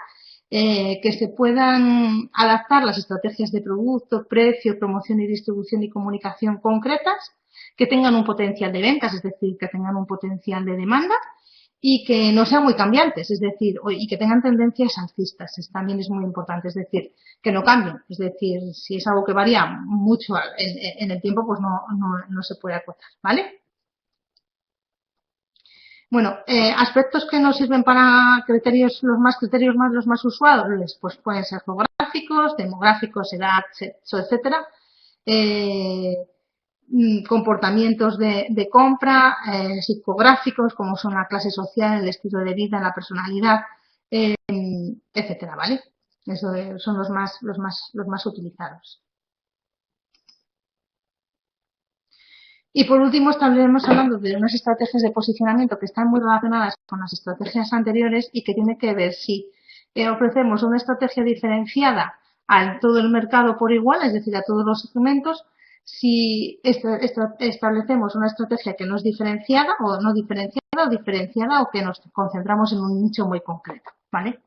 que se puedan adaptar las estrategias de producto, precio, promoción y distribución y comunicación concretas, que tengan un potencial de ventas, es decir, que tengan un potencial de demanda y que no sean muy cambiantes, es decir, y que tengan tendencias alcistas, también es muy importante, es decir, que no cambien, es decir, si es algo que varía mucho en el tiempo, pues no se puede acotar, ¿vale? Bueno, aspectos que nos sirven para criterios los más usuales, pues pueden ser geográficos, demográficos, edad, sexo, etcétera. Comportamientos de compra, psicográficos, como son la clase social, el estilo de vida, la personalidad, etcétera, ¿vale? Eso son los más utilizados. Y por último, estaremos hablando de unas estrategias de posicionamiento que están muy relacionadas con las estrategias anteriores y que tiene que ver si ofrecemos una estrategia diferenciada a todo el mercado por igual, es decir, a todos los segmentos, si establecemos una estrategia que no es diferenciada o no diferenciada o diferenciada o que nos concentramos en un nicho muy concreto, ¿vale?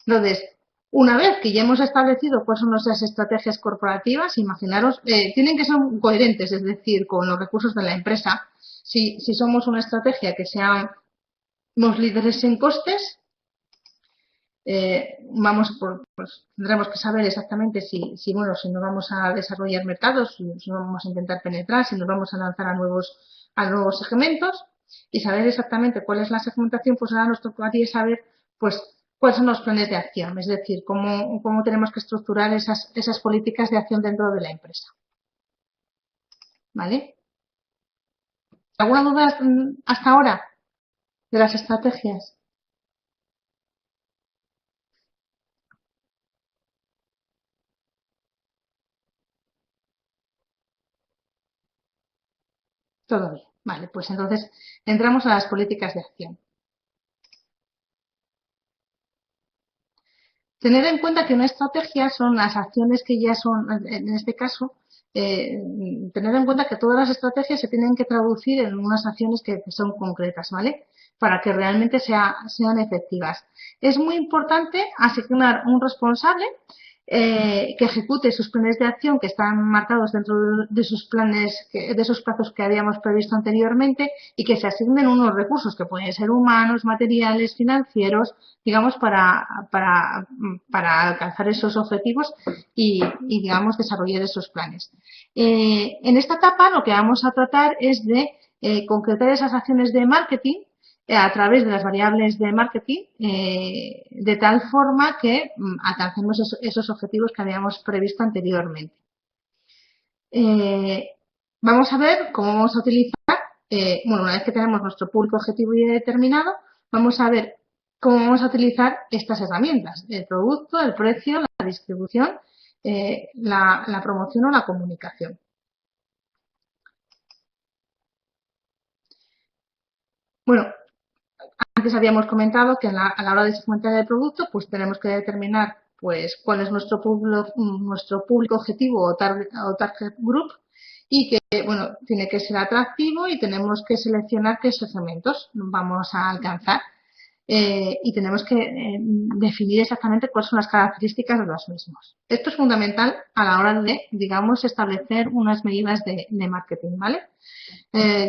Entonces, una vez que ya hemos establecido cuáles son nuestras estrategias corporativas, imaginaros, tienen que ser coherentes, es decir, con los recursos de la empresa. Si somos una estrategia que seamos líderes en costes, pues tendremos que saber exactamente si nos vamos a desarrollar mercados, si vamos a intentar penetrar, si nos vamos a lanzar a nuevos segmentos y saber exactamente cuál es la segmentación, pues ahora nos tocaría saber, pues, cuáles son los planes de acción, es decir, cómo tenemos que estructurar esas políticas de acción dentro de la empresa. ¿Vale? ¿Alguna duda hasta ahora de las estrategias? Todo bien. Vale, pues entonces entramos a las políticas de acción. Tener en cuenta que una estrategia son las acciones que ya son, en este caso, tener en cuenta que todas las estrategias se tienen que traducir en unas acciones que son concretas, ¿vale? Para que realmente sean efectivas. Es muy importante asignar un responsable que ejecute sus planes de acción que están marcados dentro de sus planes, de esos plazos que habíamos previsto anteriormente y que se asignen unos recursos que pueden ser humanos, materiales, financieros, digamos, para alcanzar esos objetivos y digamos, desarrollar esos planes. En esta etapa lo que vamos a tratar es de concretar esas acciones de marketing a través de las variables de marketing de tal forma que alcancemos esos objetivos que habíamos previsto anteriormente. Vamos a ver cómo vamos a utilizar, bueno, una vez que tenemos nuestro público objetivo ya determinado, vamos a ver cómo vamos a utilizar estas herramientas, el producto, el precio, la distribución, la promoción o la comunicación. Bueno, antes habíamos comentado que a la hora de segmentar el producto, pues tenemos que determinar pues cuál es nuestro público objetivo o target group y que, bueno, tiene que ser atractivo y tenemos que seleccionar qué segmentos vamos a alcanzar y tenemos que definir exactamente cuáles son las características de los mismos. Esto es fundamental a la hora de, digamos, establecer unas medidas de marketing, ¿vale?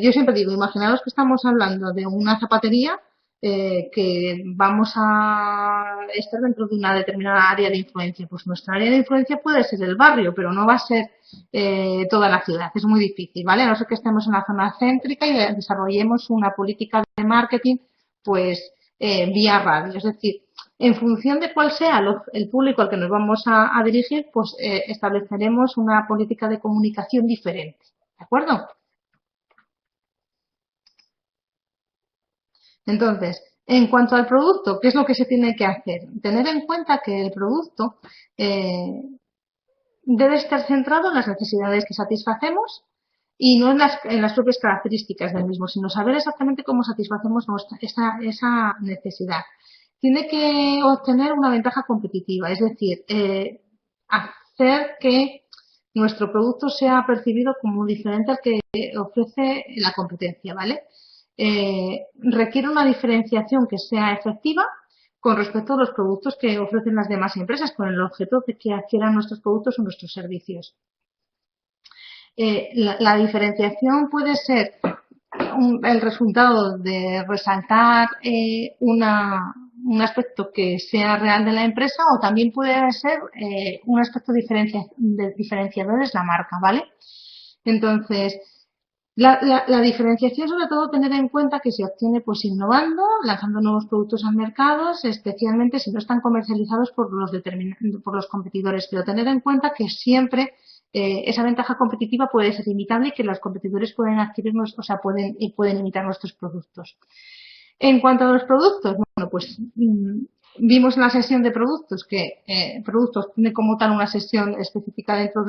Yo siempre digo, imaginaos que estamos hablando de una zapatería que vamos a estar dentro de una determinada área de influencia. Pues nuestra área de influencia puede ser el barrio, pero no va a ser toda la ciudad. Es muy difícil, ¿vale? A no ser que estemos en la zona céntrica y desarrollemos una política de marketing, pues, vía radio. Es decir, en función de cuál sea el público al que nos vamos a dirigir, pues estableceremos una política de comunicación diferente. ¿De acuerdo? Entonces, en cuanto al producto, ¿qué es lo que se tiene que hacer? Tener en cuenta que el producto debe estar centrado en las necesidades que satisfacemos y no en las propias características del mismo, sino saber exactamente cómo satisfacemos esa necesidad. Tiene que obtener una ventaja competitiva, es decir, hacer que nuestro producto sea percibido como diferente al que ofrece la competencia, ¿vale? Requiere una diferenciación que sea efectiva con respecto a los productos que ofrecen las demás empresas, con el objeto de que adquieran nuestros productos o nuestros servicios. La diferenciación puede ser el resultado de resaltar un aspecto que sea real de la empresa, o también puede ser un aspecto diferenciador es la marca, ¿vale? Entonces, la diferenciación, sobre todo, tener en cuenta que se obtiene pues innovando, lanzando nuevos productos al mercado, especialmente si no están comercializados por los competidores, pero tener en cuenta que siempre esa ventaja competitiva puede ser imitable y que los competidores pueden adquirirnos, o sea, pueden imitar nuestros productos. En cuanto a los productos, bueno, pues vimos en la sesión de productos que productos tiene como tal una sesión específica dentro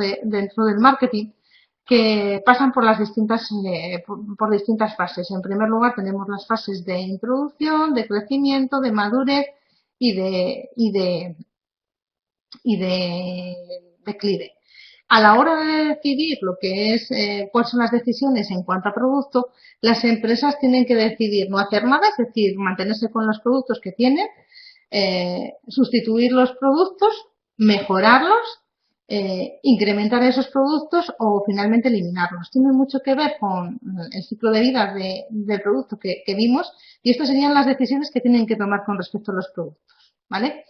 del marketing, que pasan por por distintas fases. En primer lugar, tenemos las fases de introducción, de crecimiento, de madurez y de declive. A la hora de decidir lo que es cuáles son las decisiones en cuanto a producto, las empresas tienen que decidir no hacer nada, es decir, mantenerse con los productos que tienen, sustituir los productos, mejorarlos, incrementar esos productos o finalmente eliminarlos. Tiene mucho que ver con el ciclo de vida del producto que vimos, y estas serían las decisiones que tienen que tomar con respecto a los productos, ¿vale?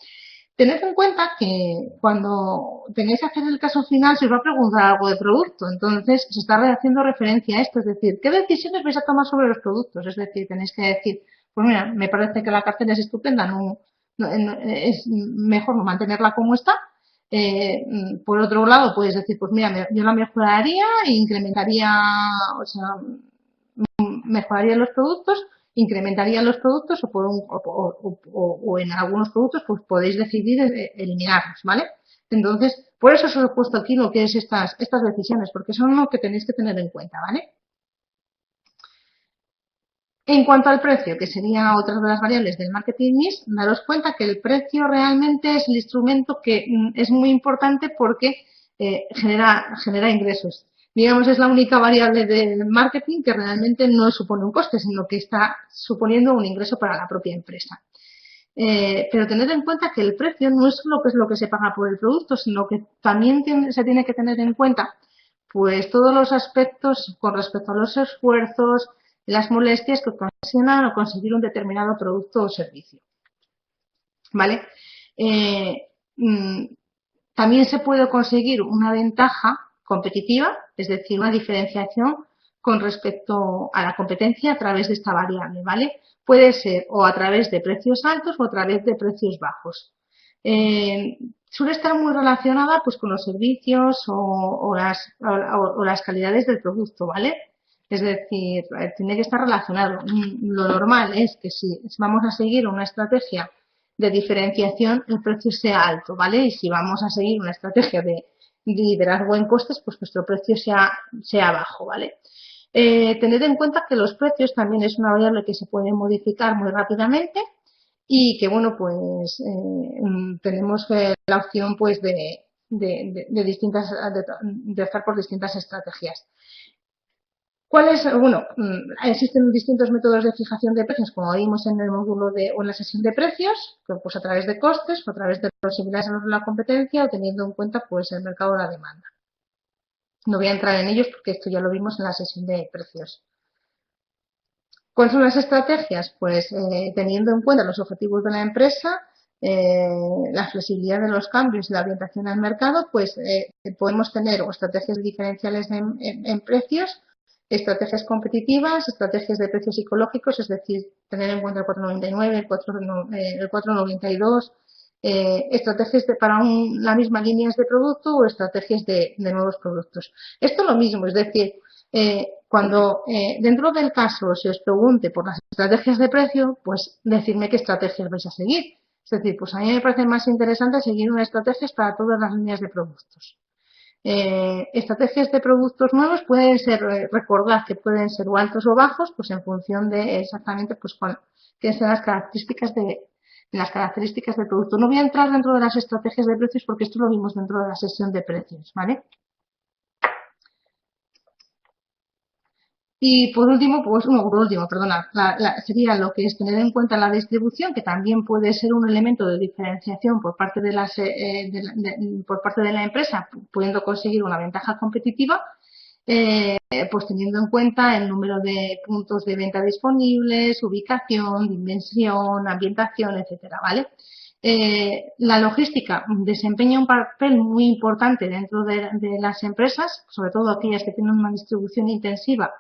Tened en cuenta que cuando tengáis que hacer el caso final se os va a preguntar algo de producto, entonces se está haciendo referencia a esto, es decir, ¿qué decisiones vais a tomar sobre los productos? Es decir, tenéis que decir, pues mira, me parece que la cartera es estupenda, es mejor mantenerla como está. Por otro lado, puedes decir, pues mira, yo la mejoraría e incrementaría, o sea, mejoraría los productos, incrementaría los productos o en algunos productos pues podéis decidir eliminarlos, ¿vale? Entonces, por eso os he puesto aquí lo que es estas decisiones, porque son lo que tenéis que tener en cuenta, ¿vale? En cuanto al precio, que sería otra de las variables del marketing mix, daros cuenta que el precio realmente es el instrumento que es muy importante porque genera ingresos. Digamos, es la única variable del marketing que realmente no supone un coste, sino que está suponiendo un ingreso para la propia empresa. Pero tened en cuenta que el precio no es solo lo que se paga por el producto, sino que también se tiene que tener en cuenta pues todos los aspectos con respecto a los esfuerzos, las molestias que ocasionan o conseguir un determinado producto o servicio. ¿Vale? También se puede conseguir una ventaja competitiva, es decir, una diferenciación con respecto a la competencia a través de esta variable, ¿vale? Puede ser o a través de precios altos o a través de precios bajos. Suele estar muy relacionada pues con los servicios o las calidades del producto, ¿vale? Es decir, tiene que estar relacionado. Lo normal es que si vamos a seguir una estrategia de diferenciación, el precio sea alto, ¿vale? Y si vamos a seguir una estrategia de liderazgo en costes, pues nuestro precio sea bajo, ¿vale? Tened en cuenta que los precios también es una variable que se puede modificar muy rápidamente y que, bueno, pues tenemos la opción pues de optar por distintas estrategias. Bueno, existen distintos métodos de fijación de precios, como vimos en el módulo o en la sesión de precios, pues a través de costes, o a través de los similares a los de la competencia, o teniendo en cuenta pues el mercado o la demanda. No voy a entrar en ellos porque esto ya lo vimos en la sesión de precios. ¿Cuáles son las estrategias? Pues teniendo en cuenta los objetivos de la empresa, la flexibilidad de los cambios y la orientación al mercado, pues podemos tener estrategias diferenciales en precios, estrategias competitivas, estrategias de precios psicológicos, es decir, tener en cuenta el 4,99, el 4,92, estrategias para la misma líneas de producto o estrategias de nuevos productos. Esto es lo mismo, es decir, cuando dentro del caso se os pregunte por las estrategias de precio, pues decidme qué estrategias vais a seguir. Es decir, pues a mí me parece más interesante seguir unas estrategias para todas las líneas de productos. Estrategias de productos nuevos pueden ser, recordad que pueden ser o altos o bajos, pues en función de exactamente pues qué son las características del producto. No voy a entrar dentro de las estrategias de precios porque esto lo vimos dentro de la sesión de precios, ¿vale? Y por último, pues, no, por último, perdona, sería lo que es tener en cuenta la distribución, que también puede ser un elemento de diferenciación por parte de por parte de la empresa, pudiendo conseguir una ventaja competitiva, pues teniendo en cuenta el número de puntos de venta disponibles, ubicación, dimensión, ambientación, etcétera, ¿vale? La logística desempeña un papel muy importante dentro de las empresas, sobre todo aquellas que tienen una distribución intensiva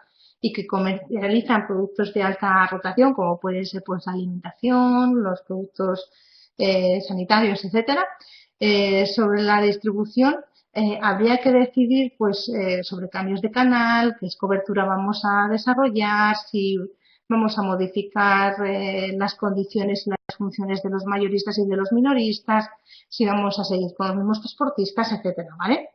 y que comercializan productos de alta rotación, como puede ser pues la alimentación, los productos sanitarios, etcétera. Sobre la distribución, habría que decidir pues sobre cambios de canal, qué cobertura vamos a desarrollar, si vamos a modificar las condiciones y las funciones de los mayoristas y de los minoristas, si vamos a seguir con los mismos transportistas, etcétera, ¿vale?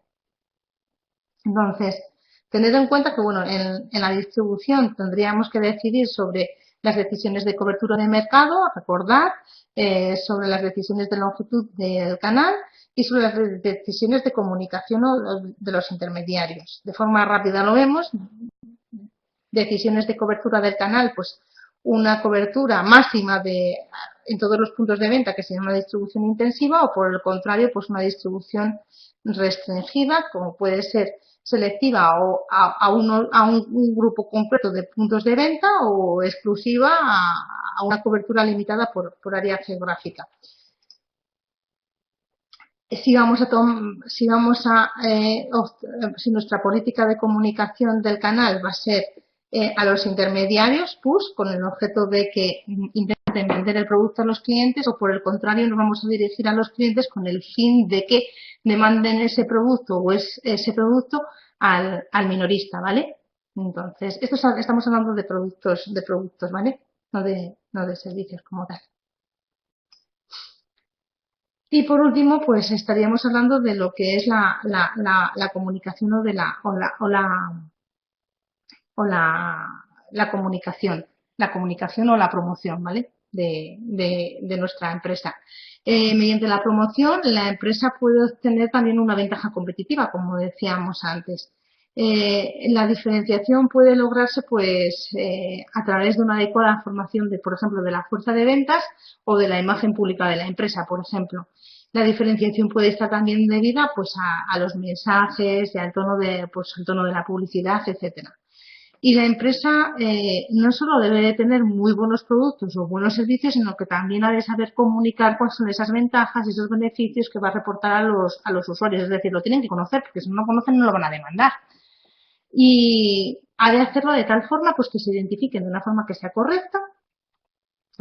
Entonces, tener en cuenta que, bueno, en la distribución tendríamos que decidir sobre las decisiones de cobertura de mercado, recordar, sobre las decisiones de longitud del canal y sobre las decisiones de comunicación de los intermediarios. De forma rápida lo vemos. Decisiones de cobertura del canal, pues una cobertura máxima en todos los puntos de venta, que sería una distribución intensiva, o por el contrario, pues una distribución restringida, como puede ser selectiva o a un grupo completo de puntos de venta o exclusiva a una cobertura limitada por área geográfica. Si nuestra política de comunicación del canal va a ser a los intermediarios, push, con el objeto de que intenten vender el producto a los clientes, o por el contrario nos vamos a dirigir a los clientes con el fin de que demanden ese producto o ese producto al minorista, ¿vale? Entonces, estamos hablando de productos, ¿vale? No de servicios como tal. Y por último, pues estaríamos hablando de lo que es la comunicación la comunicación o la promoción, ¿vale? De nuestra empresa. Mediante la promoción, la empresa puede obtener también una ventaja competitiva, como decíamos antes. La diferenciación puede lograrse pues a través de una adecuada formación por ejemplo, de la fuerza de ventas o de la imagen pública de la empresa, por ejemplo. La diferenciación puede estar también debida pues a los mensajes y al tono el tono de la publicidad, etcétera. Y la empresa no solo debe de tener muy buenos productos o buenos servicios, sino que también ha de saber comunicar cuáles son esas ventajas y esos beneficios que va a reportar a los usuarios. Es decir, lo tienen que conocer, porque si no lo conocen no lo van a demandar. Y ha de hacerlo de tal forma pues que se identifiquen de una forma que sea correcta,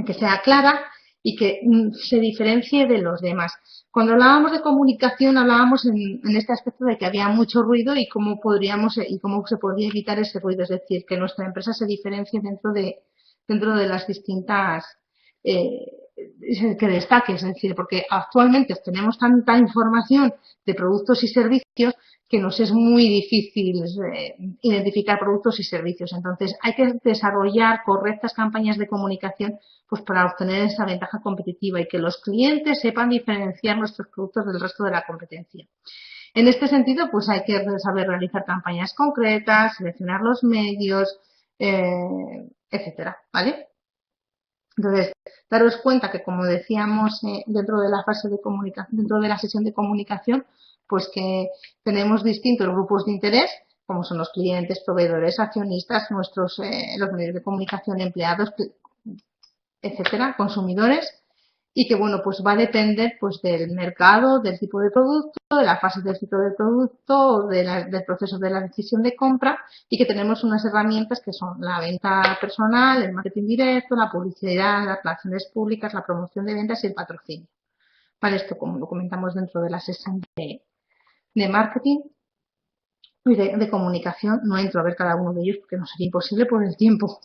que sea clara y que se diferencie de los demás. Cuando hablábamos de comunicación hablábamos en este aspecto de que había mucho ruido y cómo se podría evitar ese ruido, es decir, que nuestra empresa se diferencie dentro de las distintas que destaque, es decir, porque actualmente tenemos tanta información de productos y servicios que nos es muy difícil identificar productos y servicios. Entonces, hay que desarrollar correctas campañas de comunicación pues para obtener esa ventaja competitiva y que los clientes sepan diferenciar nuestros productos del resto de la competencia. En este sentido, pues hay que saber realizar campañas concretas, seleccionar los medios, etcétera, ¿vale? Entonces, daros cuenta que, como decíamos dentro de la fase de comunicación, dentro de la sesión de comunicación, pues que tenemos distintos grupos de interés, como son los clientes, proveedores, accionistas, los medios de comunicación, empleados, etcétera, consumidores, y que, bueno, pues va a depender pues del mercado, del tipo de producto, de la fase del ciclo del producto, del proceso de la decisión de compra, y que tenemos unas herramientas que son la venta personal, el marketing directo, la publicidad, las relaciones públicas, la promoción de ventas y el patrocinio. Vale, esto como lo comentamos dentro de la sesión de marketing y de comunicación. No entro a ver cada uno de ellos porque no sería imposible por el tiempo.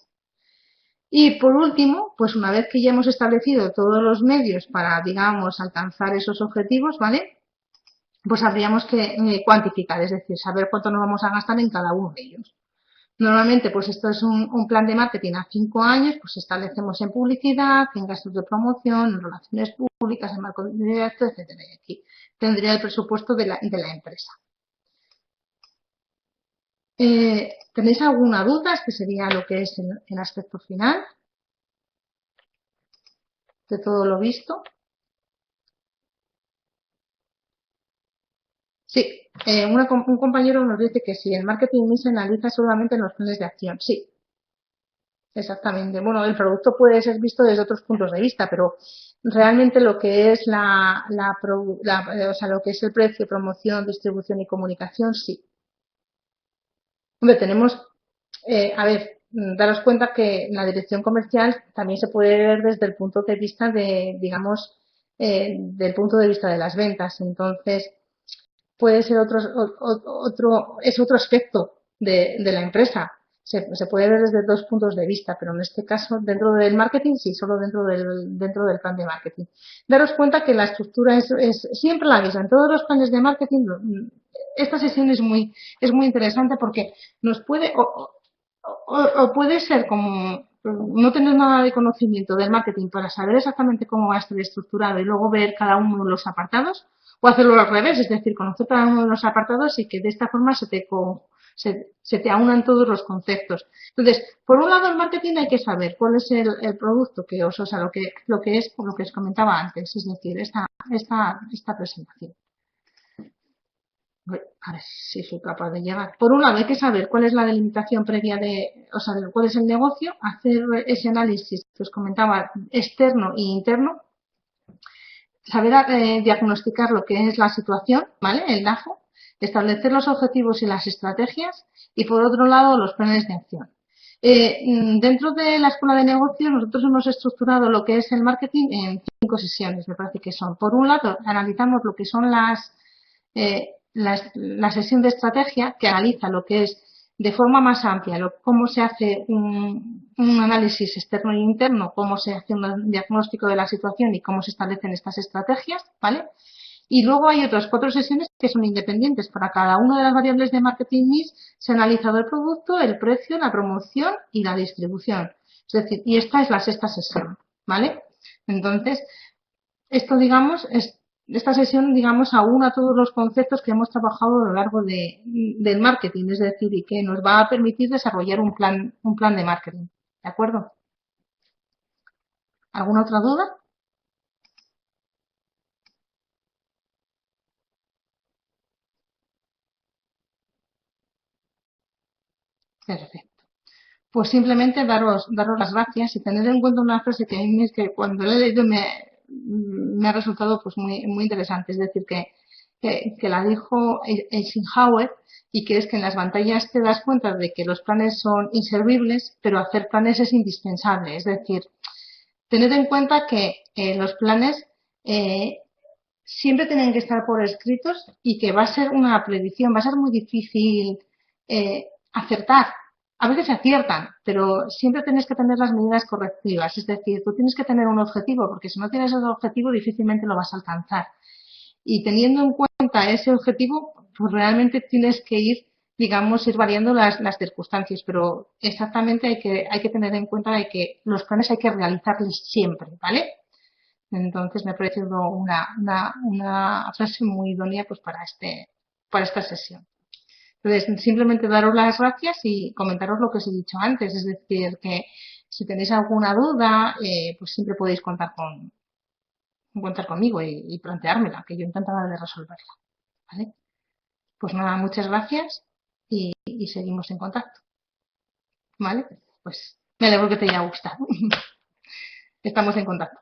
Y por último, pues una vez que ya hemos establecido todos los medios para, digamos, alcanzar esos objetivos, ¿vale? pues habríamos que cuantificar, es decir, saber cuánto nos vamos a gastar en cada uno de ellos. Normalmente, pues esto es un plan de marketing a 5 años, pues establecemos en publicidad, en gastos de promoción, en relaciones públicas, en marco directo, etcétera. Y aquí tendría el presupuesto de la empresa. ¿Tenéis alguna duda? Este sería lo que es el aspecto final de todo lo visto. Sí, un compañero nos dice que sí, el marketing mix se analiza solamente en los planes de acción. Sí, exactamente. Bueno, el producto puede ser visto desde otros puntos de vista, pero realmente lo que es o sea, lo que es el precio, promoción, distribución y comunicación, sí. Hombre, tenemos, a ver, daros cuenta que la dirección comercial también se puede ver desde el punto de vista de, digamos, del punto de vista de las ventas. Entonces, puede ser es otro aspecto de la empresa. Se puede ver desde dos puntos de vista, pero en este caso, dentro del marketing, sí, solo dentro del plan de marketing. Daros cuenta que la estructura es siempre la misma. En todos los planes de marketing, esta sesión es muy interesante porque nos puede, o puede ser como no tener nada de conocimiento del marketing para saber exactamente cómo va a estar estructurado y luego ver cada uno de los apartados, o hacerlo al revés, es decir, conocer cada uno de los apartados y que de esta forma se te aunan todos los conceptos. Entonces, por un lado, el marketing hay que saber cuál es el producto que os, o sea, lo que es, por lo que os comentaba antes, es decir, esta presentación. A ver si soy capaz de llegar. Por un lado, hay que saber cuál es la delimitación previa o sea, cuál es el negocio, hacer ese análisis que os comentaba, externo e interno, saber diagnosticar lo que es la situación, ¿vale? El DAFO, establecer los objetivos y las estrategias y, por otro lado, los planes de acción. Dentro de la escuela de negocios, nosotros hemos estructurado lo que es el marketing en 5 sesiones, me parece que son. Por un lado, analizamos lo que son la sesión de estrategia, que analiza lo que es de forma más amplia cómo se hace un análisis externo e interno, cómo se hace un diagnóstico de la situación y cómo se establecen estas estrategias, ¿vale? Y luego hay otras 4 sesiones que son independientes. Para cada una de las variables de marketing mix se ha analizado el producto, el precio, la promoción y la distribución. Es decir, y esta es la 6ª sesión, ¿vale? Entonces, esto, digamos, esta sesión, digamos, aúna todos los conceptos que hemos trabajado a lo largo del marketing, es decir, y que nos va a permitir desarrollar un plan de marketing. ¿De acuerdo? ¿Alguna otra duda? Perfecto. Pues simplemente daros las gracias y tener en cuenta una frase que a mí es que cuando la he leído me ha resultado pues muy interesante. Es decir, que la dijo Eisenhower y que es que en las pantallas te das cuenta de que los planes son inservibles, pero hacer planes es indispensable. Es decir, tened en cuenta que los planes siempre tienen que estar por escritos y que va a ser una predicción, va a ser muy difícil acertar. A veces se aciertan, pero siempre tienes que tener las medidas correctivas. Es decir, tú tienes que tener un objetivo, porque si no tienes ese objetivo difícilmente lo vas a alcanzar. Y teniendo en cuenta ese objetivo, pues realmente tienes que digamos, ir variando las circunstancias, pero exactamente hay que tener en cuenta de que los planes hay que realizarlos siempre, ¿vale? Entonces me ha parecido una frase muy idónea pues para esta sesión. Entonces, simplemente daros las gracias y comentaros lo que os he dicho antes, es decir, que si tenéis alguna duda, pues siempre podéis contar conmigo y planteármela, que yo encantada de resolverla. ¿Vale? Pues nada, muchas gracias y seguimos en contacto. ¿Vale? Pues me alegro que te haya gustado. Estamos en contacto.